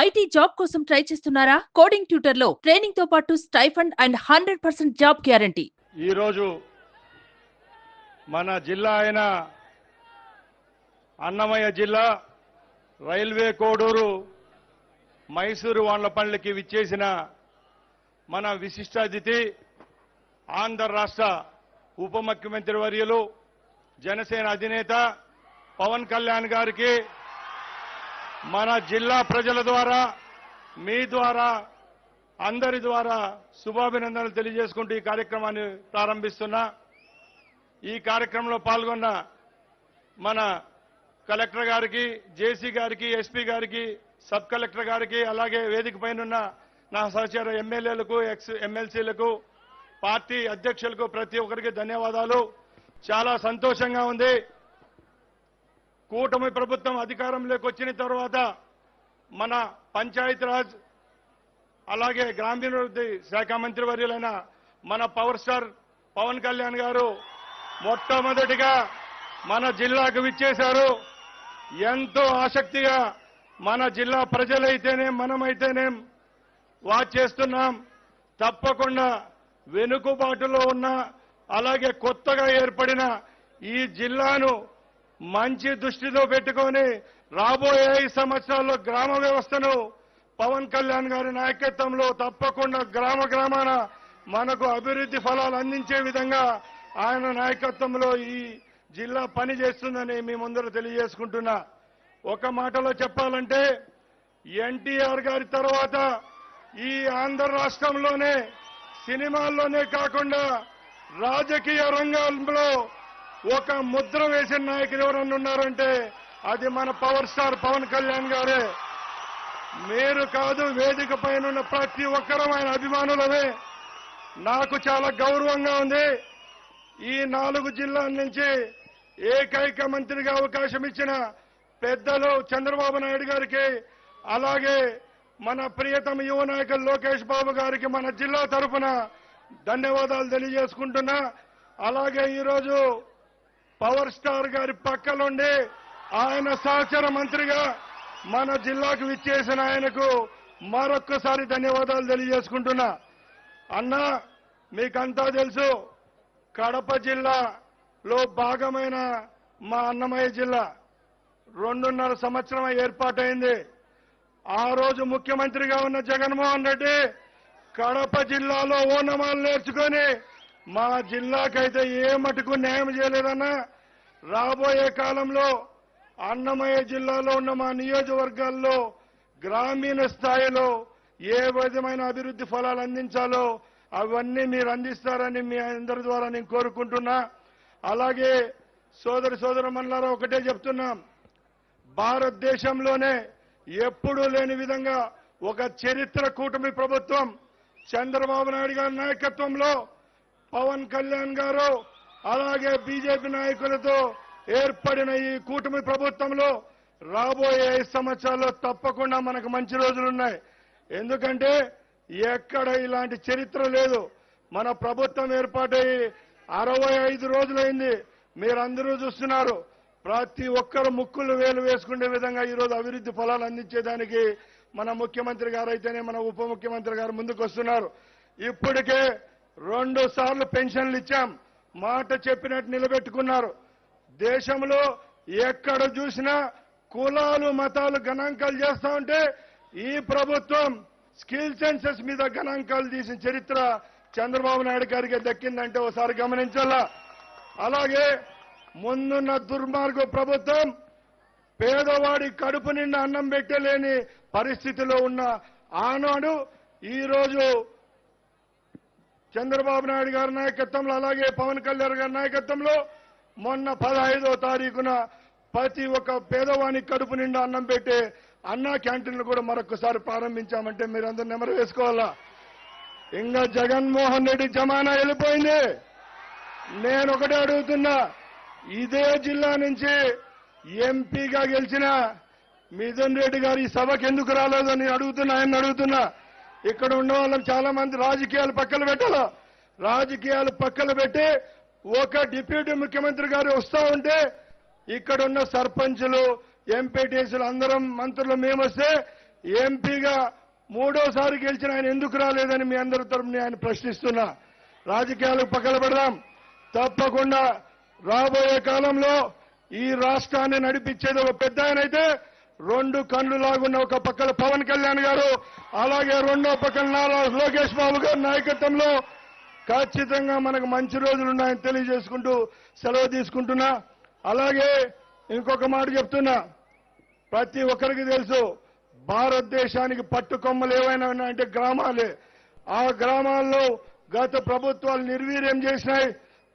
IT job కోసం try చేస్తున్నారా? Coding tutor లో ట్రైనింగ్ తో పాటు స్టైఫండ్ అండ్ 100% జాబ్ గ్యారంటీ. ఈ రోజు మన జిల్లా అయిన అన్నమయ్య జిల్లా రైల్వే కోడూరు మైసూరు వాండ్లపల్లికి విచ్చేసిన మన విశిష్ట అతిథి ఆంధ్ర రాష్ట్ర ఉప ముఖ్యమంత్రి వర్యులు జనసేన అధినేత పవన్ కళ్యాణ్ గారికి మన జిల్లా ప్రజల ద్వారా మీ ద్వారా అందరి ద్వారా శుభాభినందనలు తెలియజేసుకుంటూ ఈ కార్యక్రమాన్ని ప్రారంభిస్తున్నా. ఈ కార్యక్రమంలో పాల్గొన్న మన కలెక్టర్ గారికి, జేసీ గారికి, ఎస్పీ గారికి, సబ్ కలెక్టర్ గారికి, అలాగే వేదిక పైన నా సహచర ఎమ్మెల్యేలకు, ఎక్స్ ఎమ్మెల్సీలకు, పార్టీ అధ్యక్షులకు ప్రతి ఒక్కరికి ధన్యవాదాలు. చాలా సంతోషంగా ఉంది. కూటమి ప్రభుత్వం అధికారంలోకి వచ్చిన తర్వాత మన పంచాయతీరాజ్ అలాగే గ్రామీణాభివృద్ధి శాఖ మంత్రి వర్యులైన మన పవర్ స్టార్ పవన్ కళ్యాణ్ గారు మొట్టమొదటిగా మన జిల్లాకు విచ్చేశారు. ఎంతో ఆసక్తిగా మన జిల్లా ప్రజలైతేనే మనమైతేనే వాచ్ చేస్తున్నాం. తప్పకుండా వెనుకబాటులో ఉన్న అలాగే కొత్తగా ఏర్పడిన ఈ జిల్లాను మంచి దృష్టిలో పెట్టుకొని రాబోయే 5 సంవత్సరాల్లో గ్రామ వ్యవస్థను పవన్ కళ్యాణ్ గారి నాయకత్వంలో తప్పకుండా గ్రామ గ్రామాన మనకు అభివృద్ధి ఫలాలు అందించే విధంగా ఆయన నాయకత్వంలో ఈ జిల్లా పనిచేస్తుందని మీ ముందర తెలియజేసుకుంటున్నా. ఒక మాటలో చెప్పాలంటే ఎన్టీఆర్ గారి తర్వాత ఈ ఆంధ్ర రాష్ట్రంలోనే సినిమాల్లోనే కాకుండా రాజకీయ రంగంలో ఒక ముద్ర వేసిన నాయకులు ఎవరన్నా ఉన్నారంటే అది మన పవర్ స్టార్ పవన్ కళ్యాణ్ గారే. మీరు కాదు, వేదిక పైన ఉన్న ప్రతి ఒక్కరూ ఆయన అభిమానులమే. నాకు చాలా గౌరవంగా ఉంది. ఈ 4 జిల్లాల నుంచి ఏకైక మంత్రిగా అవకాశం ఇచ్చిన పెద్దలు చంద్రబాబు నాయుడు గారికి, అలాగే మన ప్రియతమ యువ నాయకులు లోకేష్ బాబు గారికి మన జిల్లా తరఫున ధన్యవాదాలు తెలియజేసుకుంటున్నా. అలాగే ఈరోజు పవర్ స్టార్ గారి పక్కలుండి ఆయన సహచర మంత్రిగా మన జిల్లాకు విచ్చేసిన ఆయనకు మరొక్కసారి ధన్యవాదాలు తెలియజేసుకుంటున్నా. అన్నా, మీకంతా తెలుసు, కడప జిల్లాలో భాగమైన మా అన్నమయ్య జిల్లా 2.5 సంవత్సరం ఏర్పాటైంది. ఆ రోజు ముఖ్యమంత్రిగా ఉన్న జగన్మోహన్ రెడ్డి కడప జిల్లాలో ఓనమాలు నేర్చుకొని మా జిల్లాకైతే ఏ మటుకు న్యాయం చేయలేదన్నా. రాబోయే కాలంలో అన్నమయ్య జిల్లాలో ఉన్న మా నియోజకవర్గాల్లో గ్రామీణ స్థాయిలో ఏ విధమైన అభివృద్ధి ఫలాలు అందించాలో అవన్నీ మీరు అందిస్తారని మీ అందరి ద్వారా నేను కోరుకుంటున్నా. అలాగే సోదరమణులారా, ఒకటే చెప్తున్నాం, భారతదేశంలోనే ఎప్పుడూ లేని విధంగా ఒక చరిత్ర కూటమి ప్రభుత్వం చంద్రబాబు నాయుడు గారి నాయకత్వంలో పవన్ కళ్యాణ్ గారు అలాగే బీజేపీ నాయకులతో ఏర్పడిన ఈ కూటమి ప్రభుత్వంలో రాబోయే 5 సంవత్సరాల్లో తప్పకుండా మనకు మంచి రోజులున్నాయి. ఎందుకంటే ఎక్కడ ఇలాంటి చరిత్ర లేదు. మన ప్రభుత్వం ఏర్పాటై 65 రోజులైంది. మీరందరూ చూస్తున్నారు. ప్రతి ఒక్కరు ముక్కులు వేలు వేసుకునే విధంగా ఈరోజు అభివృద్ధి ఫలాలు అందించేదానికి మన ముఖ్యమంత్రి గారు అయితేనే మన ఉప ముఖ్యమంత్రి గారు ముందుకు వస్తున్నారు. ఇప్పటికే 2 సార్లు పెన్షన్లు ఇచ్చాం. మాట చెప్పినట్టు నిలబెట్టుకున్నారు. దేశంలో ఎక్కడ చూసినా కులాలు మతాలు గణాంకాలు చేస్తా ఉంటే ఈ ప్రభుత్వం స్కిల్ సెన్సెస్ మీద గణాంకాలు తీసిన చరిత్ర చంద్రబాబు నాయుడు గారికి దక్కిందంటే ఒకసారి గమనించాలా. అలాగే ముందున్న దుర్మార్గ ప్రభుత్వం పేదవాడి కడుపు నిండా అన్నం పెట్టలేని పరిస్థితిలో ఉన్న ఆనాడు ఈరోజు చంద్రబాబు నాయుడు గారి నాయకత్వంలో అలాగే పవన్ కళ్యాణ్ గారి నాయకత్వంలో మొన్న 15వ తారీఖున ప్రతి ఒక్క పేదవాని కడుపు నిండా అన్నం పెట్టే అన్నా క్యాంటీన్లు కూడా మరొకసారి ప్రారంభించామంటే మీరందరూ నెమరు వేసుకోవాలా. ఇంకా జగన్మోహన్ రెడ్డి జమానా వెళ్ళిపోయింది. నేను ఒకటే అడుగుతున్నా, ఇదే జిల్లా నుంచి ఎంపీగా గెలిచిన మిథున్ రెడ్డి గారు ఈ సభకు ఎందుకు రాలేదో నేను అడుగుతున్నా. ఇక్కడ ఉన్న వాళ్ళని చాలా మంది రాజకీయాలు పక్కన పెట్టాల. రాజకీయాలు పక్కన పెట్టి ఒక డిప్యూటీ ముఖ్యమంత్రి గారు వస్తా ఉంటే ఇక్కడున్న సర్పంచులు ఎంపీటీసీలు అందరం మంత్రులు మేము వస్తే ఎంపీగా మూడోసారి గెలిచిన ఆయన ఎందుకు రాలేదని మీ అందరి తరపున ఆయన ప్రశ్నిస్తున్నా. రాజకీయాలకు పక్కన పెడదాం. తప్పకుండా రాబోయే కాలంలో ఈ రాష్ట్రాన్ని నడిపించేది ఒక పెద్ద ఆయన అయితే, రెండు కళ్ళు లాగున్న ఒక పక్కన పవన్ కళ్యాణ్ గారు, అలాగే రెండో పక్కన నారా లోకేష్ బాబు గారి నాయకత్వంలో ఖచ్చితంగా మనకు మంచి రోజులు ఉన్నాయని తెలియజేసుకుంటూ సెలవు తీసుకుంటున్నా. అలాగే ఇంకొక మాట చెప్తున్నా, ప్రతి ఒక్కరికి తెలుసు భారతదేశానికి పట్టుకొమ్మలు ఏవైనా ఉన్నాయంటే గ్రామాలే. ఆ గ్రామాల్లో గత ప్రభుత్వాలు నిర్వీర్యం చేసినాయి.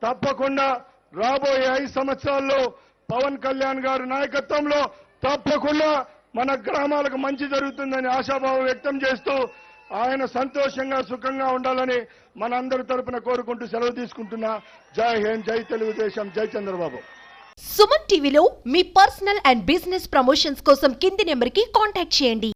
తప్పకుండా రాబోయే 5 సంవత్సరాల్లో పవన్ కళ్యాణ్ గారి నాయకత్వంలో తప్పకుండా మన గ్రామాలకు మంచి జరుగుతుందని ఆశాభావం వ్యక్తం చేస్తూ ఆయన సంతోషంగా సుఖంగా ఉండాలని మనందరి తరపున కోరుకుంటూ సెలవు తీసుకుంటున్నా. జై హింద్, జై తెలుగుదేశం, జై చంద్రబాబు. సుమన్ టీవీలో మీ పర్సనల్ అండ్ బిజినెస్ ప్రమోషన్స్ కోసం కింది నెంబర్కి కాంటాక్ట్ చేయండి.